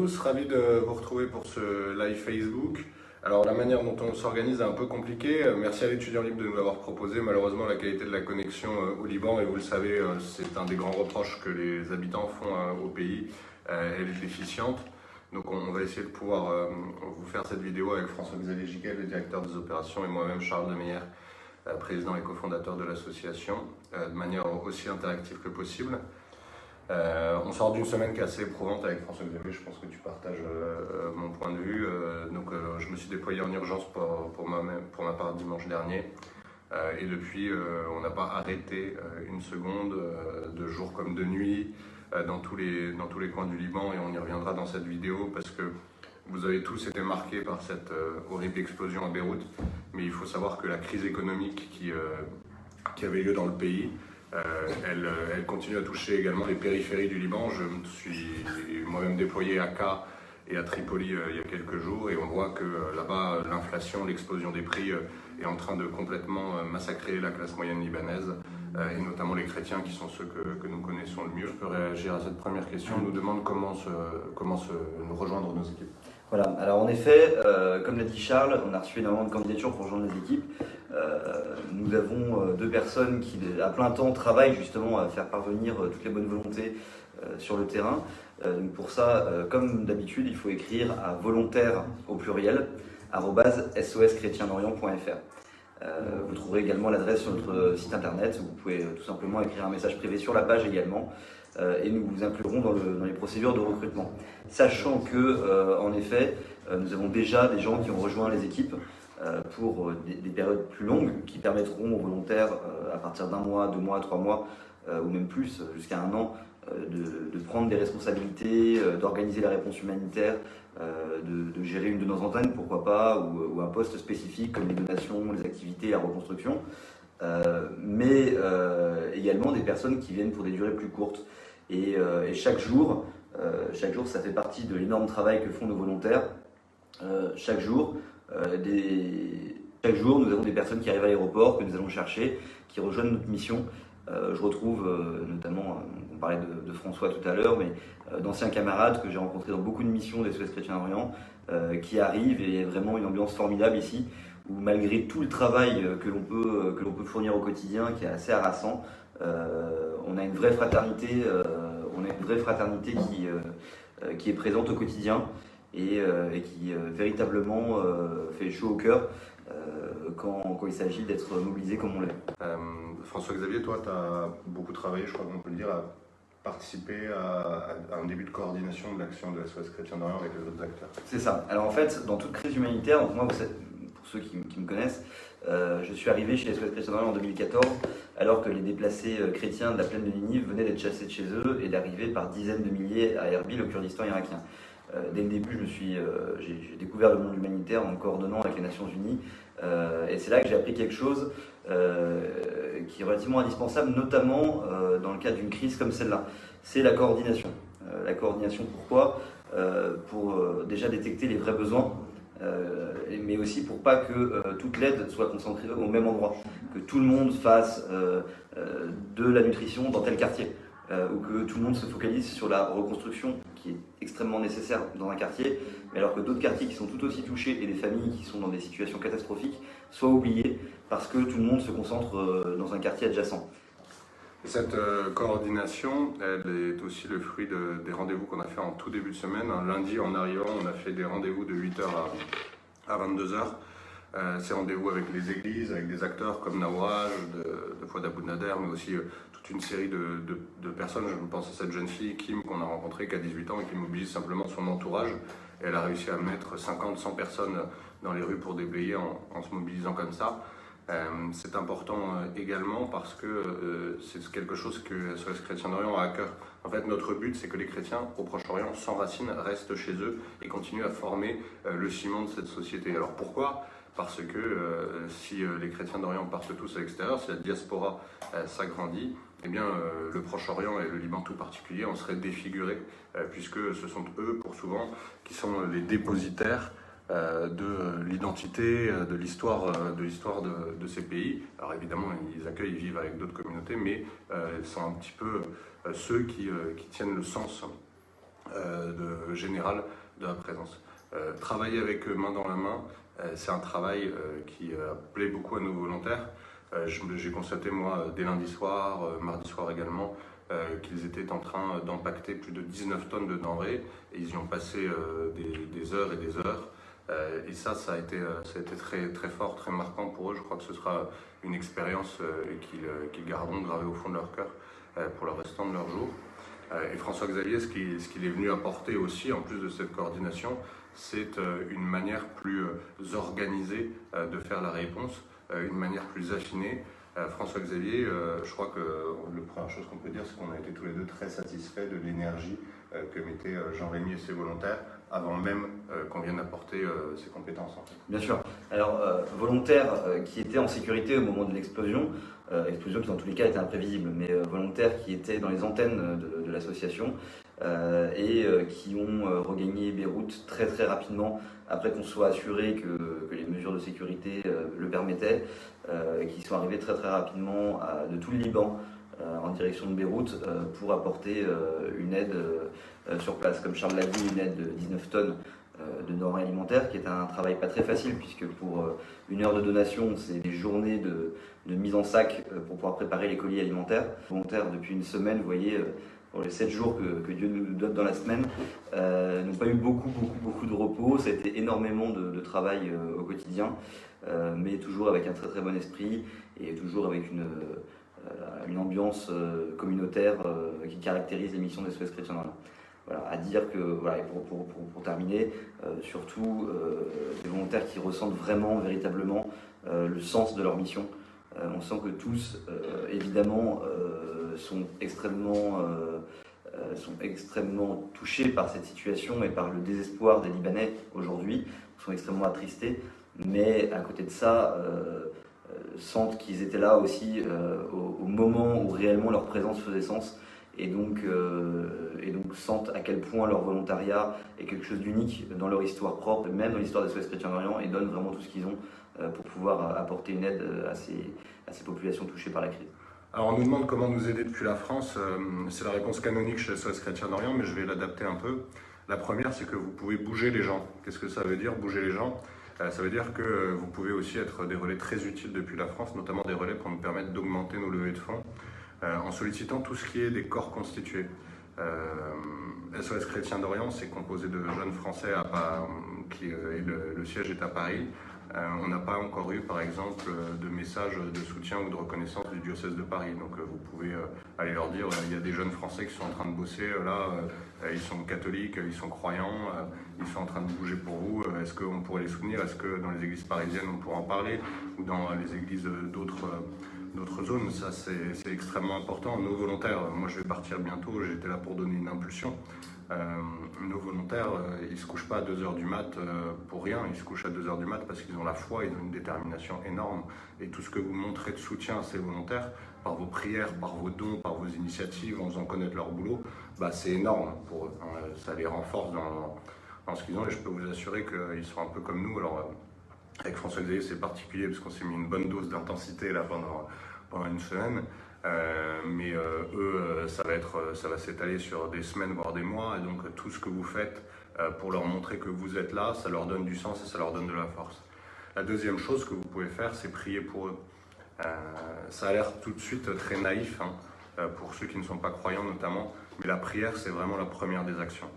tous, ravi de vous retrouver pour ce live Facebook. Alors la manière dont on s'organise est un peu compliquée. Merci à l'étudiant libre de nous l'avoir proposé. Malheureusement la qualité de la connexion au Liban, et vous le savez, c'est un des grands reproches que les habitants font au pays, elle est déficiente. Donc on va essayer de pouvoir vous faire cette vidéo avec François-Xavier Giquel, le directeur des opérations, et moi-même Charles Demeyer, président et cofondateur de l'association, de manière aussi interactive que possible. On sort d'une semaine qui est assez éprouvante avec François-Xavier, je pense que tu partages mon point de vue. Je me suis déployé en urgence pour ma part dimanche dernier. Et depuis, on n'a pas arrêté une seconde, de jour comme de nuit, dans tous les coins du Liban, et on y reviendra dans cette vidéo parce que vous avez tous été marqués par cette horrible explosion à Beyrouth. Mais il faut savoir que la crise économique qui avait lieu dans le pays, elle continue à toucher également les périphéries du Liban. Je me suis moi-même déployé à Ca et à Tripoli il y a quelques jours, et on voit que là-bas, l'inflation, l'explosion des prix est en train de complètement massacrer la classe moyenne libanaise, et notamment les chrétiens qui sont ceux que nous connaissons le mieux. Je peux réagir à cette première question. On nous demande comment nous rejoindre nos équipes. Voilà, alors en effet, comme l'a dit Charles, on a reçu énormément de candidatures pour rejoindre les équipes. Nous avons deux personnes qui, à plein temps, travaillent justement à faire parvenir toutes les bonnes volontés sur le terrain. Donc pour ça, comme d'habitude, il faut écrire à volontaire au pluriel @soschrétiendorient.fr. Vous trouverez également l'adresse sur notre site internet. Vous pouvez tout simplement écrire un message privé sur la page également. Et nous vous inclurons dans les procédures de recrutement. Sachant que, en effet, nous avons déjà des gens qui ont rejoint les équipes pour des périodes plus longues qui permettront aux volontaires, à partir d'un mois, 2 mois, 3 mois, ou même plus, jusqu'à 1 an, de prendre des responsabilités, d'organiser la réponse humanitaire, de gérer une de nos antennes, pourquoi pas, ou un poste spécifique comme les donations, les activités, la reconstruction. Mais également des personnes qui viennent pour des durées plus courtes. Et chaque jour, ça fait partie de l'énorme travail que font nos volontaires. Chaque jour, nous avons des personnes qui arrivent à l'aéroport, que nous allons chercher, qui rejoignent notre mission. Je retrouve notamment, on parlait de François tout à l'heure, mais d'anciens camarades que j'ai rencontrés dans beaucoup de missions des SOS Chrétiens d'Orient, qui arrivent, et il y a vraiment une ambiance formidable ici, où malgré tout le travail que l'on peut fournir au quotidien, qui est assez harassant, on a une vraie fraternité, qui est présente au quotidien et qui véritablement fait chaud au cœur quand il s'agit d'être mobilisé comme on l'est. François-Xavier, toi, tu as beaucoup travaillé, je crois qu'on peut le dire, à participer à un début de coordination de l'action de SOS Chrétiens d'Orient avec les autres acteurs. C'est ça. Alors en fait, dans toute crise humanitaire, donc moi, pour ceux qui me connaissent, je suis arrivé chez SOS Chrétiens d'Orient en 2014, alors que les déplacés chrétiens de la plaine de Ninive venaient d'être chassés de chez eux et d'arriver par dizaines de milliers à Erbil, au Kurdistan irakien. Dès le début, j'ai découvert le monde humanitaire en coordonnant avec les Nations Unies, et c'est là que j'ai appris quelque chose qui est relativement indispensable, notamment dans le cadre d'une crise comme celle-là. C'est la coordination. La coordination, pourquoi ? Pour déjà détecter les vrais besoins, mais aussi pour pas que toute l'aide soit concentrée au même endroit, que tout le monde fasse de la nutrition dans tel quartier, ou que tout le monde se focalise sur la reconstruction qui est extrêmement nécessaire dans un quartier, mais alors que d'autres quartiers qui sont tout aussi touchés et des familles qui sont dans des situations catastrophiques soient oubliés parce que tout le monde se concentre dans un quartier adjacent. Cette coordination, elle est aussi le fruit des rendez-vous qu'on a fait en tout début de semaine. Un lundi, en arrivant, on a fait des rendez-vous de 8h à 22h. Ces rendez-vous avec les églises, avec des acteurs comme Nawaj, de Fouad Abou Nader, mais aussi toute une série de personnes. Je pense à cette jeune fille, Kim, qu'on a rencontrée, qui a 18 ans et qui mobilise simplement son entourage. Et elle a réussi à mettre 50-100 personnes dans les rues pour déblayer en se mobilisant comme ça. C'est important également parce que c'est quelque chose que SOS Chrétiens d'Orient a à cœur. En fait, notre but, c'est que les chrétiens au Proche-Orient, sans racines, restent chez eux et continuent à former le ciment de cette société. Alors pourquoi ? Parce que si les chrétiens d'Orient partent tous à l'extérieur, si la diaspora s'agrandit, eh bien le Proche-Orient et le Liban tout particulier en seraient défigurés, puisque ce sont eux, pour souvent, qui sont les dépositaires de l'identité, de l'histoire de ces pays. Alors évidemment, ils vivent avec d'autres communautés, mais sont un petit peu ceux qui tiennent le sens général de la présence. Travailler avec eux main dans la main, c'est un travail qui plaît beaucoup à nos volontaires. J'ai constaté moi dès lundi soir, mardi soir également, qu'ils étaient en train d'empacter plus de 19 tonnes de denrées et ils y ont passé des heures et des heures. Et ça a été très, très fort, très marquant pour eux. Je crois que ce sera une expérience qu'ils garderont gravée au fond de leur cœur pour le restant de leur jour. Et François-Xavier, ce qu'il est venu apporter aussi, en plus de cette coordination, c'est une manière plus organisée de faire la réponse, une manière plus affinée. François-Xavier, je crois que la première chose qu'on peut dire, c'est qu'on a été tous les deux très satisfaits de l'énergie que mettaient Jean-Rémy et ses volontaires avant même qu'on vienne apporter ses compétences. En fait. Bien sûr. Alors, volontaires qui étaient en sécurité au moment de l'explosion, explosion qui dans tous les cas était imprévisible, mais volontaires qui étaient dans les antennes de l'association et qui ont regagné Beyrouth très très rapidement après qu'on soit assuré que les mesures de sécurité le permettaient, qui sont arrivés très très rapidement de tout le Liban en direction de Beyrouth pour apporter une aide sur place. Comme Charles l'a dit, une aide de 19 tonnes de denrées alimentaires, qui est un travail pas très facile, puisque pour une heure de donation, c'est des journées de mise en sac pour pouvoir préparer les colis alimentaires. Volontaires, depuis une semaine, vous voyez, pour les 7 jours que Dieu nous donne dans la semaine, n'ont pas eu beaucoup de repos. Ça a été énormément de travail au quotidien, mais toujours avec un très très bon esprit et toujours avec une ambiance communautaire qui caractérise les missions des SOS Chrétiens d'Orient. Voilà, à dire que, voilà, et pour terminer, surtout des volontaires qui ressentent vraiment, véritablement le sens de leur mission. On sent que tous, évidemment, sont extrêmement touchés par cette situation et par le désespoir des Libanais aujourd'hui, sont extrêmement attristés, mais à côté de ça, sentent qu'ils étaient là aussi au moment où réellement leur présence faisait sens. Et donc sentent à quel point leur volontariat est quelque chose d'unique dans leur histoire propre, même dans l'histoire des SOS Chrétiens d'Orient, et donnent vraiment tout ce qu'ils ont pour pouvoir apporter une aide à ces populations touchées par la crise. Alors on nous demande comment nous aider depuis la France. C'est la réponse canonique chez SOS Chrétiens d'Orient, mais je vais l'adapter un peu. La première, c'est que vous pouvez bouger les gens. Qu'est-ce que ça veut dire, bouger les gens ? Ça veut dire que vous pouvez aussi être des relais très utiles depuis la France, notamment des relais pour nous permettre d'augmenter nos levées de fonds, en sollicitant tout ce qui est des corps constitués. SOS Chrétiens d'Orient, c'est composé de jeunes Français et le siège est à Paris. On n'a pas encore eu, par exemple, de message de soutien ou de reconnaissance du diocèse de Paris. Donc vous pouvez aller leur dire, il y a des jeunes Français qui sont en train de bosser, ils sont catholiques, ils sont croyants, ils sont en train de bouger pour vous. Est-ce qu'on pourrait les soutenir? Est-ce que dans les églises parisiennes, on pourrait en parler? Ou dans les églises d'autres zones? Ça, c'est extrêmement important. Nos volontaires, moi je vais partir bientôt, j'étais là pour donner une impulsion. Nos volontaires, ils ne se couchent pas à 2h du mat pour rien, ils se couchent à 2h du mat parce qu'ils ont la foi, ils ont une détermination énorme. Et tout ce que vous montrez de soutien à ces volontaires, par vos prières, par vos dons, par vos initiatives, en faisant connaître leur boulot, c'est énorme pour eux. Ça les renforce dans ce qu'ils ont et je peux vous assurer qu'ils sont un peu comme nous. Alors, avec François-Xavier, c'est particulier parce qu'on s'est mis une bonne dose d'intensité là pendant une semaine. Mais eux, ça va s'étaler sur des semaines, voire des mois. Et donc tout ce que vous faites pour leur montrer que vous êtes là, ça leur donne du sens et ça leur donne de la force. La deuxième chose que vous pouvez faire, c'est prier pour eux. Ça a l'air tout de suite très naïf, pour ceux qui ne sont pas croyants notamment, mais la prière, c'est vraiment la première des actions.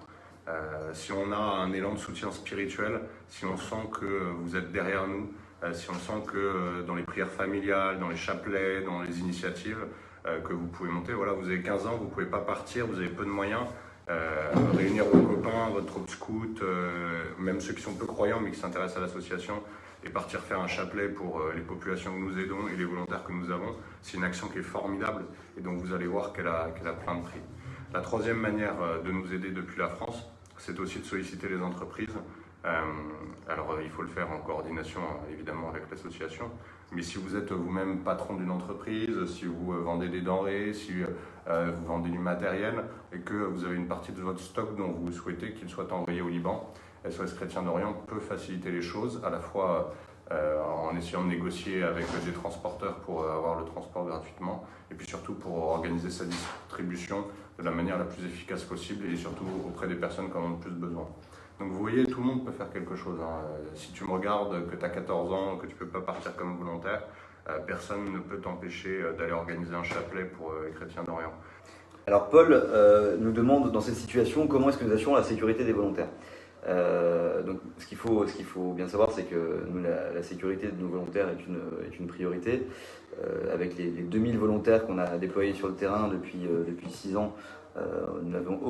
Si on a un élan de soutien spirituel, si on sent que vous êtes derrière nous, si on sent que dans les prières familiales, dans les chapelets, dans les initiatives que vous pouvez monter, voilà, vous avez 15 ans, vous ne pouvez pas partir, vous avez peu de moyens, réunir vos copains, votre troupe scout, même ceux qui sont peu croyants mais qui s'intéressent à l'association, et partir faire un chapelet pour les populations que nous aidons et les volontaires que nous avons, c'est une action qui est formidable et donc vous allez voir qu'elle a plein de prix. La troisième manière de nous aider depuis la France, c'est aussi de solliciter les entreprises. Alors il faut le faire en coordination évidemment avec l'association, mais si vous êtes vous-même patron d'une entreprise, si vous vendez des denrées, si vous vendez du matériel et que vous avez une partie de votre stock dont vous souhaitez qu'il soit envoyé au Liban, SOS Chrétiens d'Orient peut faciliter les choses, à la fois en essayant de négocier avec des transporteurs pour avoir le transport gratuitement, et puis surtout pour organiser sa distribution de la manière la plus efficace possible et surtout auprès des personnes qui en ont le plus besoin. Donc vous voyez, tout le monde peut faire quelque chose. Si tu me regardes, que tu as 14 ans, que tu ne peux pas partir comme volontaire, personne ne peut t'empêcher d'aller organiser un chapelet pour les chrétiens d'Orient. Alors Paul nous demande dans cette situation comment est-ce que nous assurons la sécurité des volontaires. Donc ce qu'il faut bien savoir, c'est que nous, la sécurité de nos volontaires est une priorité. Avec les 2000 volontaires qu'on a déployés sur le terrain depuis 6 ans, nous n'avons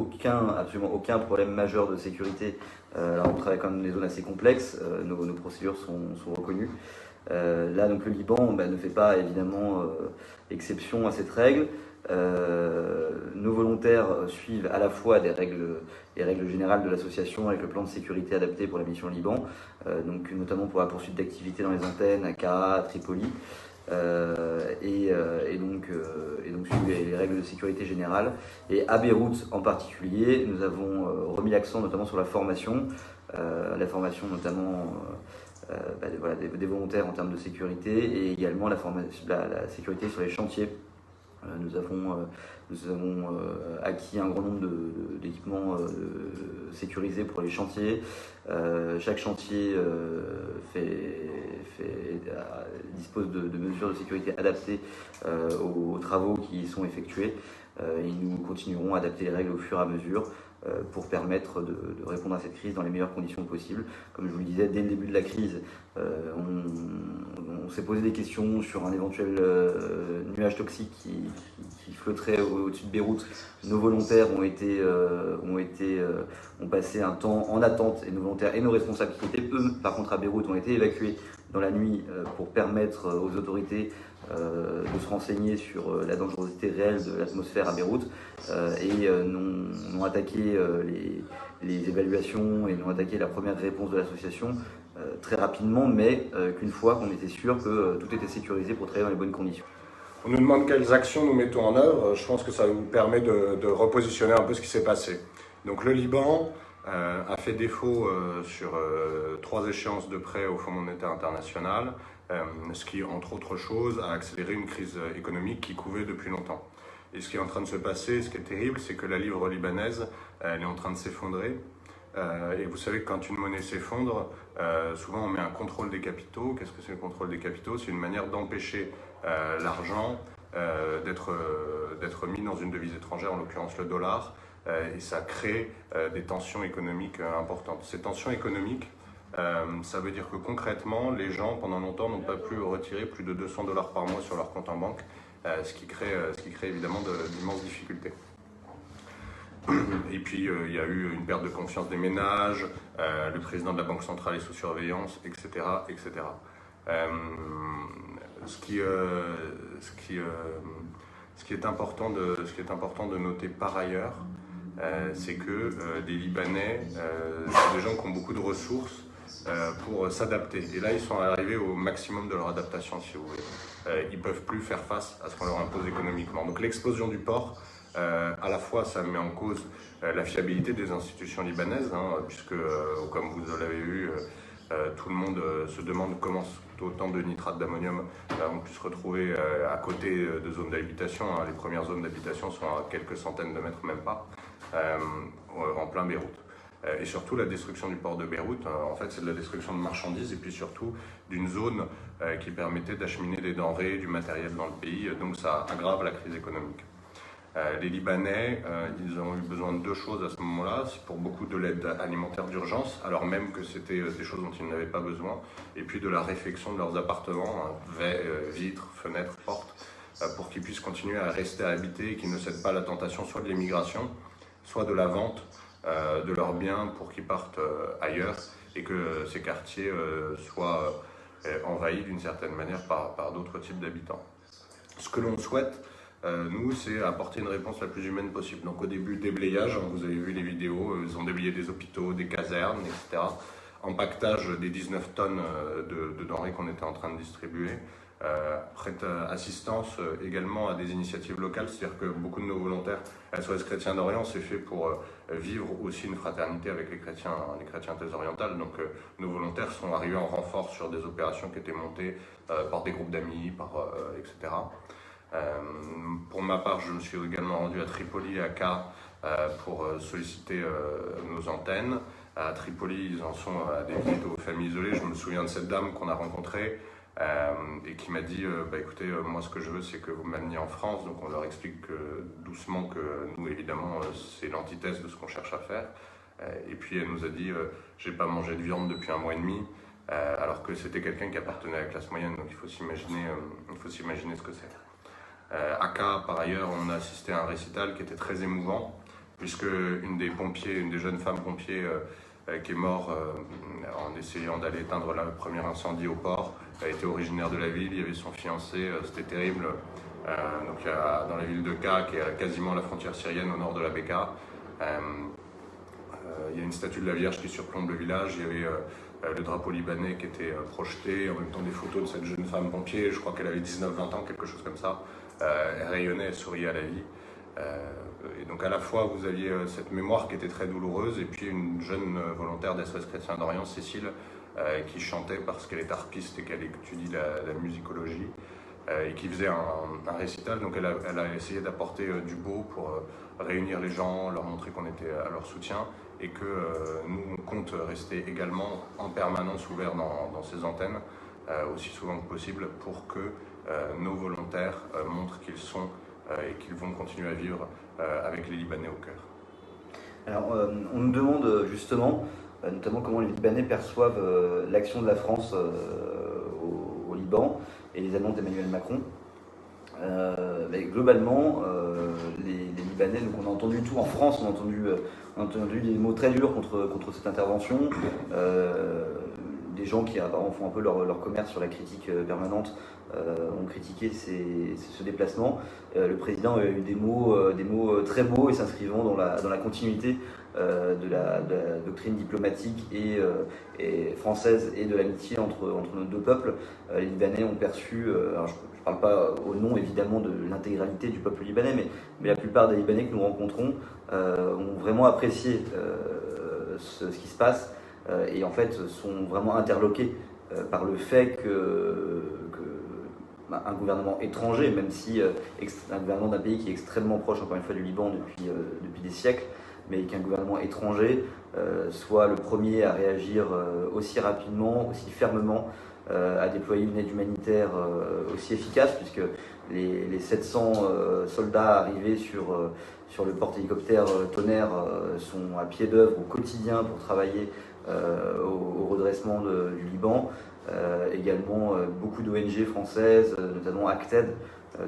absolument aucun problème majeur de sécurité. Alors on travaille quand même dans des zones assez complexes, nos procédures sont reconnues. Là donc le Liban ne fait pas évidemment exception à cette règle. Nos volontaires suivent à la fois les règles générales de l'association avec le plan de sécurité adapté pour la mission au Liban, donc notamment pour la poursuite d'activités dans les antennes à Kara, à Tripoli, et donc suivent les règles de sécurité générale. Et à Beyrouth en particulier, nous avons remis l'accent notamment sur la formation notamment des volontaires en termes de sécurité, et également la sécurité sur les chantiers. Nous avons acquis un grand nombre d'équipements sécurisés pour les chantiers. Chaque chantier dispose de mesures de sécurité adaptées aux travaux qui y sont effectués. Et nous continuerons à adapter les règles au fur et à mesure pour permettre de répondre à cette crise dans les meilleures conditions possibles. Comme je vous le disais, dès le début de la crise, on s'est posé des questions sur un éventuel nuage toxique qui flotterait au-dessus de Beyrouth. Nos volontaires ont passé un temps en attente, et nos volontaires et nos responsables qui étaient eux, par contre à Beyrouth, ont été évacués dans la nuit pour permettre aux autorités de se renseigner sur la dangerosité réelle de l'atmosphère à Beyrouth, et n'ont attaqué les évaluations et n'ont attaqué la première réponse de l'association très rapidement, mais qu'une fois qu'on était sûr que tout était sécurisé pour travailler dans les bonnes conditions. On nous demande quelles actions nous mettons en œuvre. Je pense que ça vous permet de repositionner un peu ce qui s'est passé. Donc le Liban a fait défaut sur 3 échéances de prêt au Fonds monétaire international, ce qui, entre autres choses, a accéléré une crise économique qui couvait depuis longtemps. Et ce qui est en train de se passer, ce qui est terrible, c'est que la livre libanaise, elle est en train de s'effondrer. Et vous savez que quand une monnaie s'effondre, souvent on met un contrôle des capitaux. Qu'est-ce que c'est le contrôle des capitaux? C'est une manière d'empêcher l'argent d'être mis dans une devise étrangère, en l'occurrence le dollar, et ça crée des tensions économiques importantes. Ces tensions économiques, ça veut dire que concrètement, les gens pendant longtemps n'ont pas pu retirer plus de $200 par mois sur leur compte en banque, ce qui crée évidemment d'immenses difficultés. Et puis il y a eu une perte de confiance des ménages, le président de la Banque centrale est sous surveillance, etc. etc. Ce qui est important de noter par ailleurs, c'est que les Libanais sont des gens qui ont beaucoup de ressources pour s'adapter. Et là, ils sont arrivés au maximum de leur adaptation, si vous voulez. Ils ne peuvent plus faire face à ce qu'on leur impose économiquement. Donc l'explosion du port, à la fois, ça met en cause la fiabilité des institutions libanaises, puisque, comme vous l'avez vu, tout le monde se demande comment autant de nitrate d'ammonium on peut se retrouver à côté de zones d'habitation. Les premières zones d'habitation sont à quelques centaines de mètres, même pas, en plein Beyrouth. Et surtout la destruction du port de Beyrouth, en fait c'est de la destruction de marchandises et puis surtout d'une zone qui permettait d'acheminer des denrées, du matériel dans le pays, donc ça aggrave la crise économique. Les Libanais, ils ont eu besoin de 2 choses à ce moment-là. C'est pour beaucoup de l'aide alimentaire d'urgence, alors même que c'était des choses dont ils n'avaient pas besoin, et puis de la réfection de leurs appartements, vitres, fenêtres, portes, pour qu'ils puissent continuer à rester habités et qu'ils ne cèdent pas à la tentation soit de l'émigration, soit de la vente de leurs biens pour qu'ils partent ailleurs, et que ces quartiers soient envahis d'une certaine manière par d'autres types d'habitants. Ce que l'on souhaite, nous, c'est apporter une réponse la plus humaine possible. Donc au début, déblayage, vous avez vu les vidéos, ils ont déblayé des hôpitaux, des casernes, etc. empaquetage des 19 tonnes de denrées qu'on était en train de distribuer. Prête assistance également à des initiatives locales, c'est-à-dire que beaucoup de nos volontaires SOS Chrétiens d'Orient, c'est fait pour vivre aussi une fraternité avec les chrétiens thèse orientales. Donc nos volontaires sont arrivés en renfort sur des opérations qui étaient montées par des groupes d'amis, etc. Pour ma part, je me suis également rendu à Tripoli et à Ca pour solliciter nos antennes. À Tripoli, ils en sont à des visites aux familles isolées. Je me souviens de cette dame qu'on a rencontrée et qui m'a dit écoutez, moi ce que je veux c'est que vous m'ameniez en France. Donc on leur explique doucement que nous évidemment c'est l'antithèse de ce qu'on cherche à faire. Et puis elle nous a dit j'ai pas mangé de viande depuis 1 mois et demi, alors que c'était quelqu'un qui appartenait à la classe moyenne. Donc il faut s'imaginer ce que c'est. À Ca, par ailleurs, on a assisté à un récital qui était très émouvant, puisque une des jeunes femmes pompiers qui est morte en essayant d'aller éteindre le premier incendie au port, était originaire de la ville, il y avait son fiancé, c'était terrible. Donc dans la ville de Ca, qui est quasiment la frontière syrienne au nord de la Bekaa, il y a une statue de la Vierge qui surplombe le village, il y avait le drapeau libanais qui était projeté, en même temps des photos de cette jeune femme pompier, je crois qu'elle avait 19-20 ans, quelque chose comme ça. Elle rayonnait, elle souriait à la vie. Et donc à la fois vous aviez cette mémoire qui était très douloureuse et puis une jeune volontaire d'SOS Chrétiens d'Orient, Cécile, qui chantait parce qu'elle est harpiste et qu'elle étudie la musicologie et qui faisait un récital. Donc elle a essayé d'apporter du beau pour réunir les gens, leur montrer qu'on était à leur soutien et que nous on compte rester également en permanence ouverts dans ces antennes aussi souvent que possible pour que nos volontaires montrent qu'ils sont et qu'ils vont continuer à vivre avec les Libanais au cœur. Alors, on nous demande justement, notamment comment les Libanais perçoivent l'action de la France au Liban et les annonces d'Emmanuel Macron. Globalement, les Libanais, donc on a entendu tout en France, on a entendu des mots très durs contre cette intervention. Des gens qui font un peu leur commerce sur la critique permanente ont critiqué ce déplacement. Le président a eu des mots très beaux et s'inscrivant dans la continuité de la doctrine diplomatique et française et de l'amitié entre nos deux peuples. Les Libanais ont perçu, alors je ne parle pas au nom évidemment de l'intégralité du peuple libanais, mais la plupart des Libanais que nous rencontrons ont vraiment apprécié ce qui se passe. Et en fait sont vraiment interloqués par le fait un gouvernement étranger, même si un gouvernement d'un pays qui est extrêmement proche encore une fois du Liban depuis des siècles, mais qu'un gouvernement étranger soit le premier à réagir aussi rapidement, aussi fermement, à déployer une aide humanitaire aussi efficace, puisque les 700 soldats arrivés sur le porte-hélicoptère Tonnerre sont à pied d'œuvre au quotidien pour travailler au redressement du Liban. Également beaucoup d'ONG françaises, notamment Acted,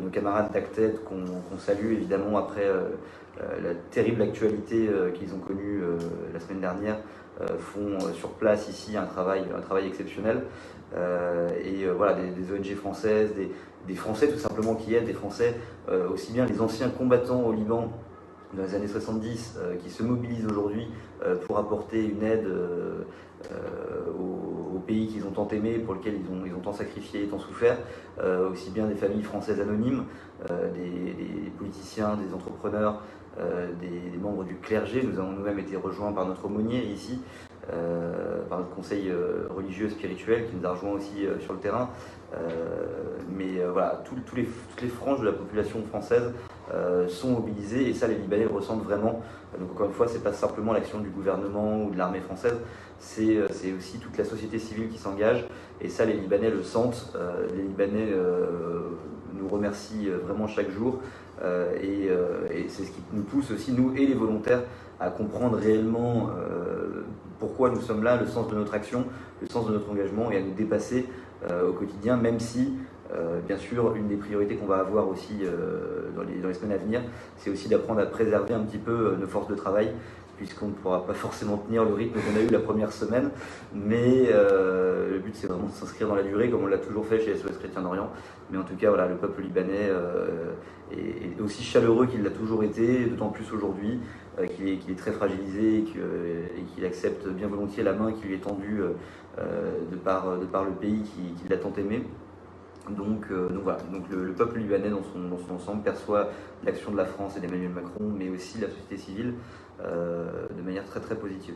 nos camarades d'Acted qu'on salue évidemment après la terrible actualité qu'ils ont connue la semaine dernière, font sur place ici un travail exceptionnel. Voilà, des ONG françaises, des Français tout simplement qui aident, des Français aussi bien les anciens combattants au Liban dans les années 70 qui se mobilisent aujourd'hui pour apporter une aide aux pays qu'ils ont tant aimés, pour lesquels ils ont tant sacrifié et tant souffert, aussi bien des familles françaises anonymes, des politiciens, des entrepreneurs, des membres du clergé. Nous avons nous-mêmes été rejoints par notre aumônier ici, par notre conseil religieux spirituel qui nous a rejoints aussi sur le terrain. Voilà, toutes les franges de la population française sont mobilisées et ça les Libanais le ressentent vraiment. Donc encore une fois, c'est pas simplement l'action du gouvernement ou de l'armée française, c'est aussi toute la société civile qui s'engage et ça les Libanais le sentent. Les Libanais nous remercient vraiment chaque jour et c'est ce qui nous pousse aussi, nous et les volontaires, à comprendre réellement pourquoi nous sommes là, le sens de notre action, le sens de notre engagement et à nous dépasser au quotidien, même si bien sûr une des priorités qu'on va avoir aussi dans les semaines à venir, c'est aussi d'apprendre à préserver un petit peu nos forces de travail, puisqu'on ne pourra pas forcément tenir le rythme qu'on a eu la première semaine, mais le but c'est vraiment de s'inscrire dans la durée, comme on l'a toujours fait chez SOS Chrétien d'Orient. Mais en tout cas, voilà, le peuple libanais est aussi chaleureux qu'il l'a toujours été, d'autant plus aujourd'hui, qu'il est très fragilisé et qu'il accepte bien volontiers la main qui lui est tendue de par le pays qui l'a tant aimé. Donc voilà, donc le peuple libanais dans son ensemble perçoit l'action de la France et d'Emmanuel Macron, mais aussi la société civile de manière très très positive.